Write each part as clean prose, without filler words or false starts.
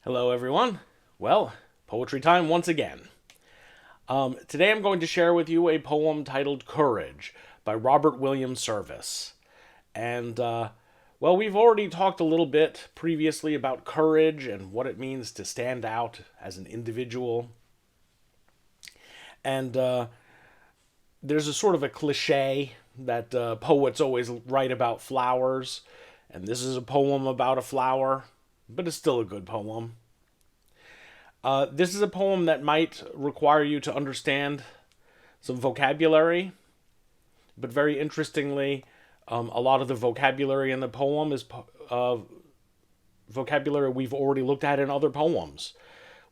Hello, everyone. Well, poetry time once again. Today I'm going to share with you a poem titled Courage by Robert William Service. And, we've already talked a little bit previously about courage and what it means to stand out as an individual. And there's a sort of a cliche that poets always write about flowers. And this is a poem about a flower, but it's still a good poem. This is a poem that might require you to understand some vocabulary, but very interestingly, a lot of the vocabulary in the poem is vocabulary we've already looked at in other poems.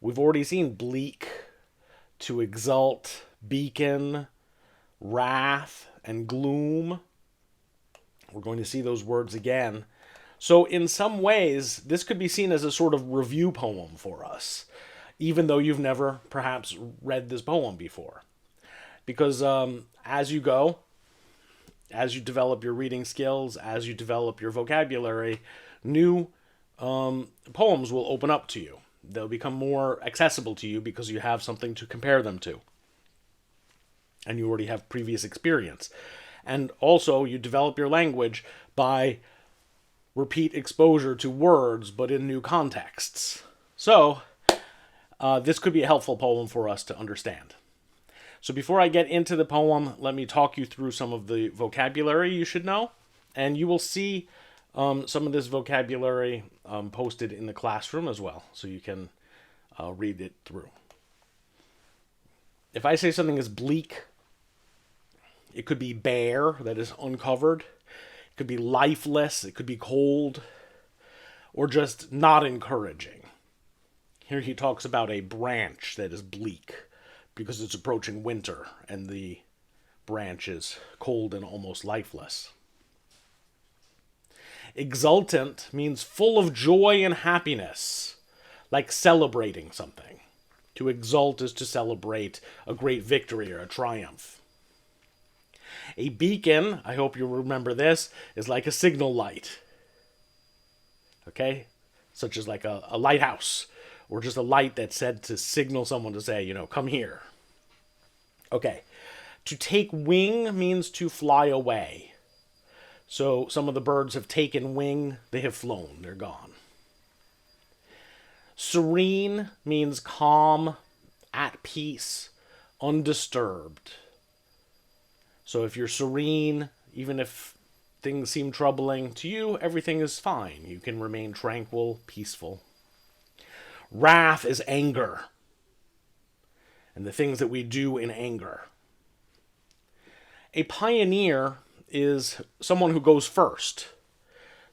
We've already seen bleak, to exult, beacon, wrath, and gloom. We're going to see those words again. So, in some ways, this could be seen as a sort of review poem for us, even though you've never perhaps read this poem before. Because as you go, as you develop your reading skills, as you develop your vocabulary, new poems will open up to you. They'll become more accessible to you because you have something to compare them to. And you already have previous experience. And also, you develop your language by repeat exposure to words, but in new contexts. So, this could be a helpful poem for us to understand. So before I get into the poem, let me talk you through some of the vocabulary you should know. And you will see some of this vocabulary posted in the classroom as well, so you can read it through. If I say something is bleak, it could be bare, that is uncovered. It could be lifeless, it could be cold, or just not encouraging. Here he talks about a branch that is bleak because it's approaching winter and the branch is cold and almost lifeless. Exultant means full of joy and happiness, like celebrating something. To exult is to celebrate a great victory or a triumph. A beacon, I hope you remember this, is like a signal light. Okay? Such as like a lighthouse, or just a light that's said to signal someone to say, come here. Okay. To take wing means to fly away. So some of the birds have taken wing, they have flown, they're gone. Serene means calm, at peace, undisturbed. So if you're serene, even if things seem troubling to you, everything is fine. You can remain tranquil, peaceful. Wrath is anger, and the things that we do in anger. A pioneer is someone who goes first.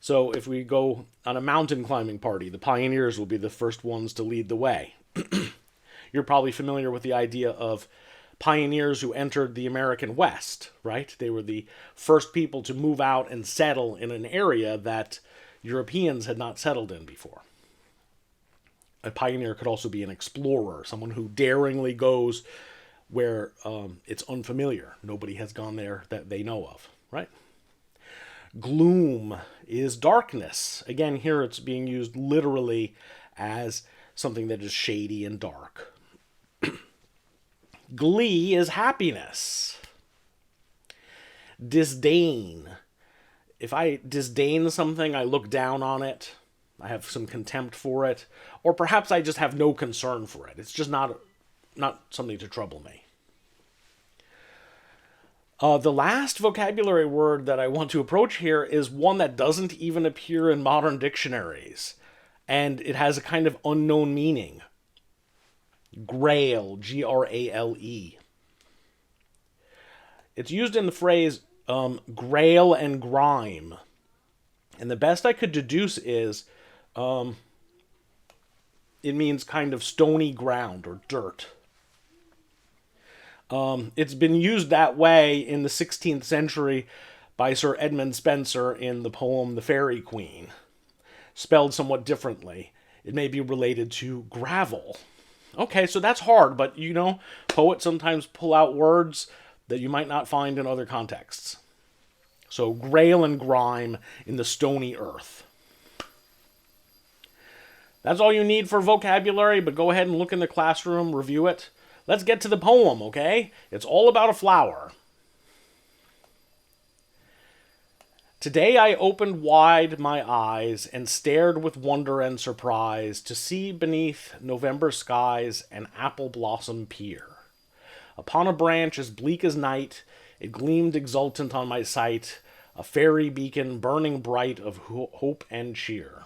So if we go on a mountain climbing party, the pioneers will be the first ones to lead the way. You're probably familiar with the idea of pioneers who entered the American West, right? They were the first people to move out and settle in an area that Europeans had not settled in before. A pioneer could also be an explorer, someone who daringly goes where it's unfamiliar. Nobody has gone there that they know of, right? Gloom is darkness. Again, here it's being used literally as something that is shady and dark. Glee is happiness. Disdain. If I disdain something, I look down on it. I have some contempt for it. Or perhaps I just have no concern for it. It's just not something to trouble me. The last vocabulary word that I want to approach here is one that doesn't even appear in modern dictionaries. And it has a kind of unknown meaning. Grail, Grale. It's used in the phrase grail and grime. And the best I could deduce is it means kind of stony ground or dirt. It's been used that way in the 16th century by Sir Edmund Spenser in the poem The Faerie Queene, spelled somewhat differently. It may be related to gravel. Okay, so that's hard, but poets sometimes pull out words that you might not find in other contexts. So, grail and grime in the stony earth. That's all you need for vocabulary, but go ahead and look in the classroom, review it. Let's get to the poem, okay? It's all about a flower. Today I opened wide my eyes and stared with wonder and surprise to see beneath November skies an apple blossom peer. Upon a branch as bleak as night, it gleamed exultant on my sight, a fairy beacon burning bright of hope and cheer.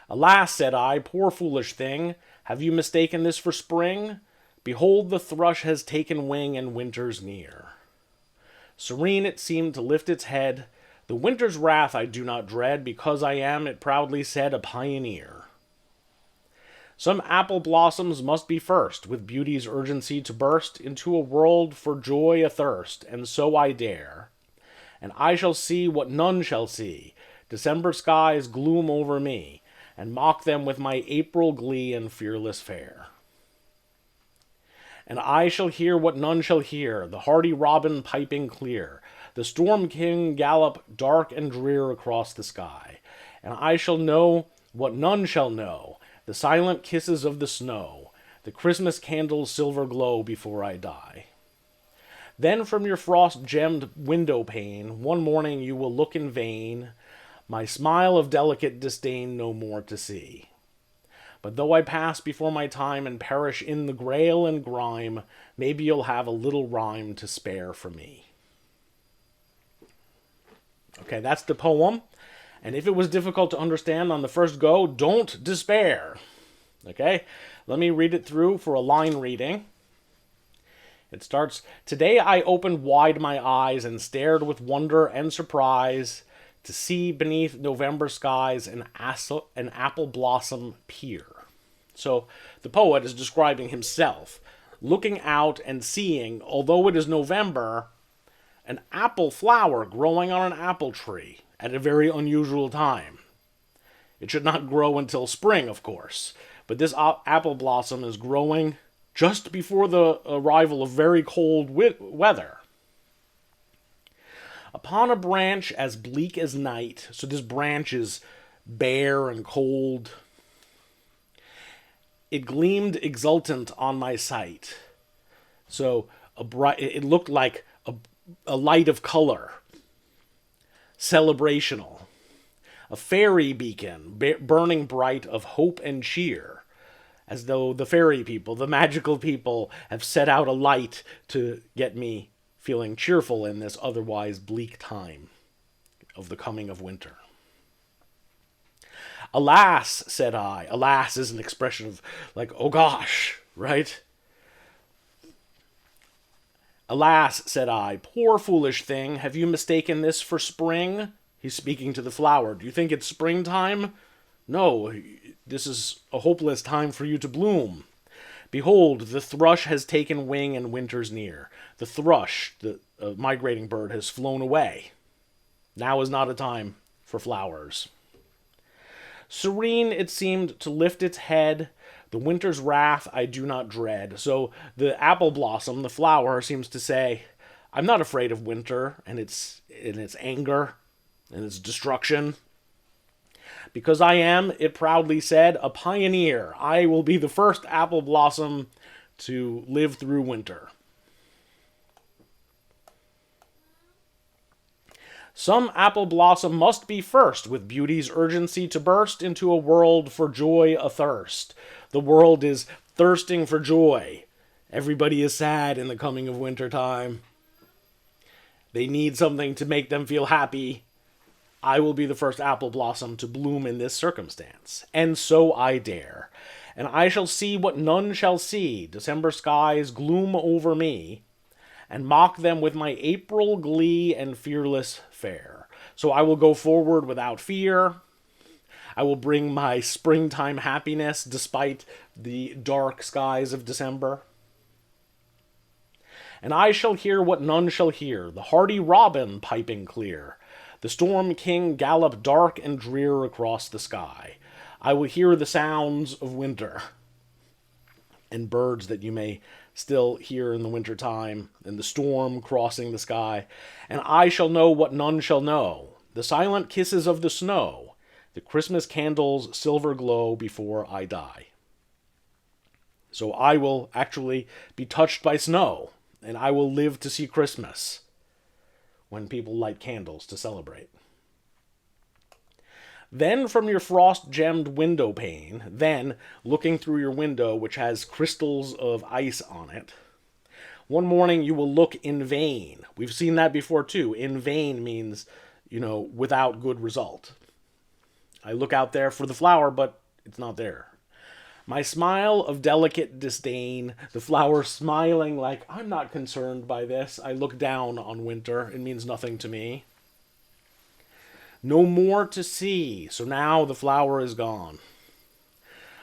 Alas, said I, poor foolish thing, have you mistaken this for spring? Behold, the thrush has taken wing and winter's near. Serene it seemed to lift its head. The winter's wrath I do not dread, because I am, it proudly said, a pioneer. Some apple blossoms must be first, with beauty's urgency to burst into a world for joy athirst, and so I dare. And I shall see what none shall see, December skies gloom over me, and mock them with my April glee and fearless fair. And I shall hear what none shall hear, the hardy robin piping clear, the storm king gallop dark and drear across the sky. And I shall know what none shall know, the silent kisses of the snow, the Christmas candle's silver glow before I die. Then from your frost-gemmed window pane, one morning you will look in vain, my smile of delicate disdain no more to see. But though I pass before my time and perish in the grail and grime, maybe you'll have a little rhyme to spare for me. Okay, that's the poem. And if it was difficult to understand on the first go, don't despair. Okay, let me read it through for a line reading. It starts, today I opened wide my eyes and stared with wonder and surprise to see beneath November skies an apple blossom peer. So the poet is describing himself, looking out and seeing, although it is November, an apple flower growing on an apple tree at a very unusual time. It should not grow until spring, of course, but this apple blossom is growing just before the arrival of very cold weather. Upon a branch as bleak as night, so this branch is bare and cold, it gleamed exultant on my sight. So it looked like a light of color, celebrational, a fairy beacon burning bright of hope and cheer, as though the fairy people, the magical people, have set out a light to get me feeling cheerful in this otherwise bleak time of the coming of winter. Alas, said I. Alas is an expression of like, oh gosh, right? Alas, said I, poor foolish thing, have you mistaken this for spring? He's speaking to the flower. Do you think it's springtime? No, this is a hopeless time for you to bloom. Behold, the thrush has taken wing and winter's near. The thrush, the migrating bird, has flown away. Now is not a time for flowers. Serene it seemed to lift its head. The winter's wrath I do not dread. So the apple blossom, the flower, seems to say, I'm not afraid of winter and its anger and its destruction. Because I am, it proudly said, a pioneer. I will be the first apple blossom to live through winter. Some apple blossom must be first, with beauty's urgency to burst into a world for joy athirst. The world is thirsting for joy. Everybody is sad in the coming of winter time. They need something to make them feel happy. I will be the first apple blossom to bloom in this circumstance. And so I dare. And I shall see what none shall see. December skies gloom over me, and mock them with my April glee and fearless fare. So I will go forward without fear. I will bring my springtime happiness despite the dark skies of December. And I shall hear what none shall hear, the hardy robin piping clear, the storm king gallop dark and drear across the sky. I will hear the sounds of winter, and birds that you may still hear in the winter time, and the storm crossing the sky. And I shall know what none shall know, the silent kisses of the snow, The Christmas candles silver glow before I die. So I will actually be touched by snow, and I will live to see Christmas when people light candles to celebrate. Then from your frost-gemmed window pane, then looking through your window which has crystals of ice on it, one morning you will look in vain. We've seen that before too. In vain means, without good result. I look out there for the flower, but it's not there. My smile of delicate disdain, the flower smiling like, I'm not concerned by this. I look down on winter. It means nothing to me. No more to see, so now the flower is gone.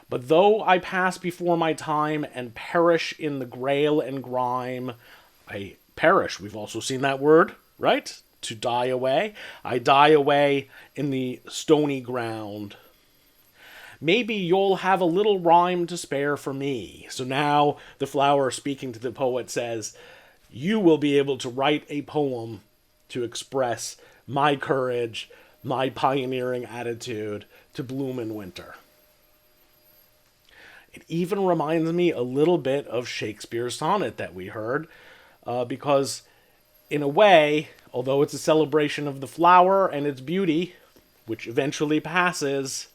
But though I pass before my time and perish in the grail and grime, I perish. We've also seen that word, right? To die away. I die away in the stony ground. Maybe you'll have a little rhyme to spare for me. So now the flower, speaking to the poet, says, you will be able to write a poem to express my courage, my pioneering attitude to bloom in winter. It even reminds me a little bit of Shakespeare's sonnet that we heard, because in a way, although it's a celebration of the flower and its beauty, which eventually passes,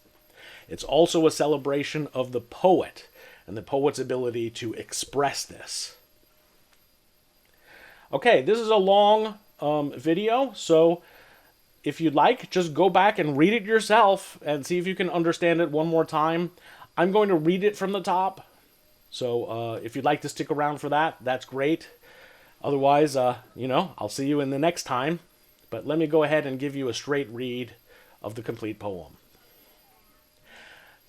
it's also a celebration of the poet and the poet's ability to express this. Okay, this is a long video, so if you'd like, just go back and read it yourself and see if you can understand it one more time. I'm going to read it from the top, so if you'd like to stick around for that, that's great. Otherwise, I'll see you in the next time. But let me go ahead and give you a straight read of the complete poem.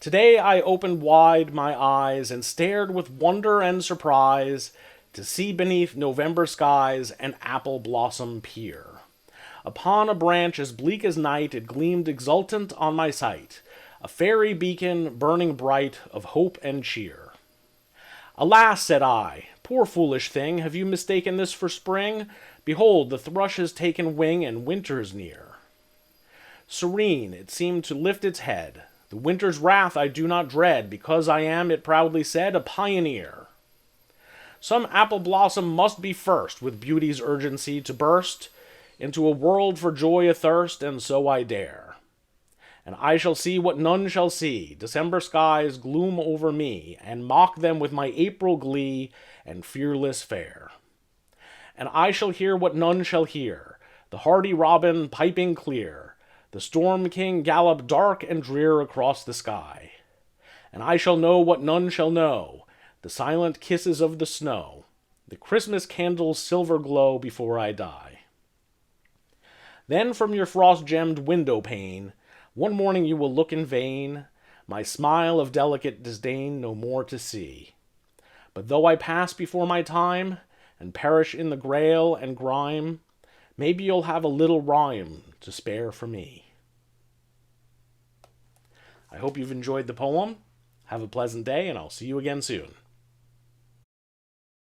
Today I opened wide my eyes and stared with wonder and surprise to see beneath November skies an apple blossom peer. Upon a branch as bleak as night it gleamed exultant on my sight, a fairy beacon burning bright of hope and cheer. Alas, said I, poor foolish thing, have you mistaken this for spring? Behold, the thrush has taken wing and winter's near. Serene, it seemed to lift its head. The winter's wrath I do not dread, because I am, it proudly said, a pioneer. Some apple blossom must be first, with beauty's urgency to burst into a world for joy athirst, and so I dare. And I shall see what none shall see, December skies gloom over me, and mock them with my April glee and fearless fair. And I shall hear what none shall hear, the hardy robin piping clear, the storm king gallop dark and drear across the sky. And I shall know what none shall know, the silent kisses of the snow, the Christmas candles' silver glow before I die. Then from your frost-gemmed window pane, one morning you will look in vain, my smile of delicate disdain no more to see. But though I pass before my time, and perish in the grail and grime, maybe you'll have a little rhyme to spare for me. I hope you've enjoyed the poem. Have a pleasant day, and I'll see you again soon.